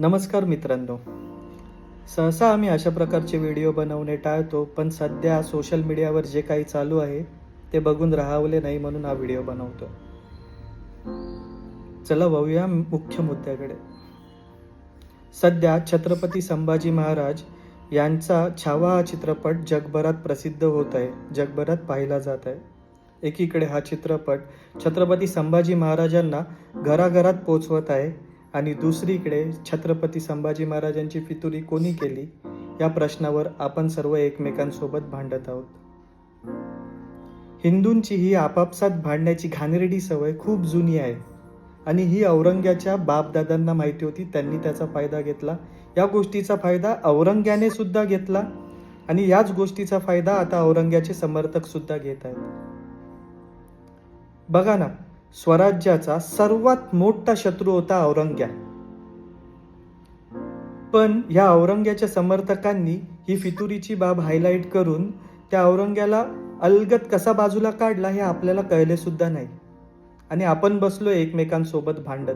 नमस्कार मित्रांनो. सहसा आम्ही अशा प्रकारचे व्हिडिओ बनवणे टाळतो, पण सध्या सोशल मीडियावर जे काही चालू आहे ते बघून राहावले नाही म्हणून हा व्हिडिओ बनवतो. चला वळूया मुख्य मुद्द्याकडे. सध्या छत्रपती संभाजी महाराज यांचा छावा हा चित्रपट जगभरात प्रसिद्ध होत आहे, जगभरात पाहिला जात आहे. एकीकडे हा चित्रपट छत्रपती संभाजी महाराजांना घराघरात पोचवत आहे आणि दुसरीकडे छत्रपती संभाजी महाराजांची फितुरी कोणी केली या प्रश्नावर आपण सर्व एकमेकांसोबत भांडत आहोत. हिंदूंची ही आपापसात भांडण्याची घाणेरडी सवय खूप जुनी आहे आणि ही औरंग्याच्या बापदादांना माहिती होती. त्यांनी त्याचा फायदा घेतला. या गोष्टीचा फायदा औरंग्याने सुद्धा घेतला आणि याच गोष्टीचा फायदा आता औरंग्याचे समर्थक सुद्धा घेत आहेत. बघा ना, स्वराज्याचा सर्वात मोठा शत्रू होता औरंग्या, पण या औरंग्याच्या समर्थकांनी ही फितुरीची बाब हायलाइट करून त्या औरंग्याला अलगद कसा बाजूला काढला हे आपल्याला कळले सुद्धा नाही आणि आपण बसलो एकमेकांसोबत भांडत.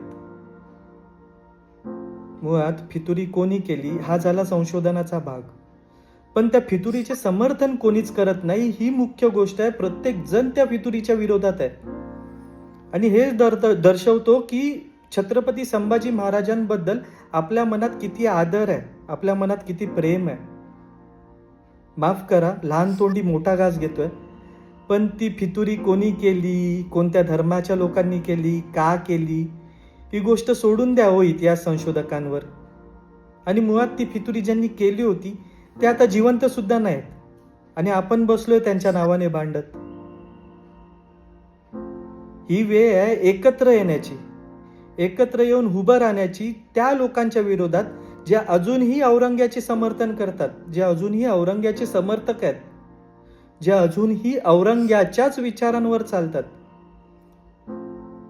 मुळात फितुरी कोणी केली हा झाला संशोधनाचा भाग, पण त्या फितुरीचे समर्थन कोणीच करत नाही ही मुख्य गोष्ट आहे. प्रत्येक जण त्या फितुरीच्या विरोधात आहे आणि हे दर्शवतो की छत्रपती संभाजी महाराजांबद्दल आपल्या मनात किती आदर आहे, आपल्या मनात किती प्रेम आहे. माफ करा, लहान तोंडी मोठा घास घेतोय, पण ती फितुरी कोणी केली, कोणत्या धर्माच्या लोकांनी केली, का केली ही गोष्ट सोडून द्या हो इतिहास संशोधकांवर. आणि मुळात ती फितुरी ज्यांनी केली होती ते आता जिवंत सुद्धा नाहीत आणि आपण बसलोय त्यांच्या नावाने भांडत. ही वेळ आहे एकत्र येण्याची, एकत्र येऊन उभं राहण्याची त्या लोकांच्या विरोधात जे अजूनही औरंग्याचे समर्थन करतात, जे अजूनही औरंग्याचे समर्थक आहेत, जे अजूनही औरंग्याच्याच विचारांवर चालतात.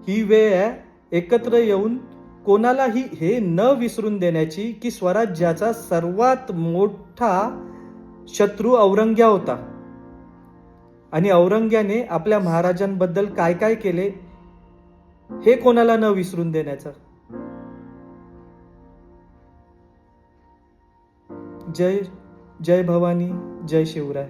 ही वेळ आहे एकत्र येऊन कोणालाही हे न विसरून देण्याची की स्वराज्याचा सर्वात मोठा शत्रू औरंग्या होता आणि औरंग्याने आपल्या महाराजांबद्दल काय काय केले हे कोणाला न विसरून देण्याचा. जय जय भवानी, जय शिवराय.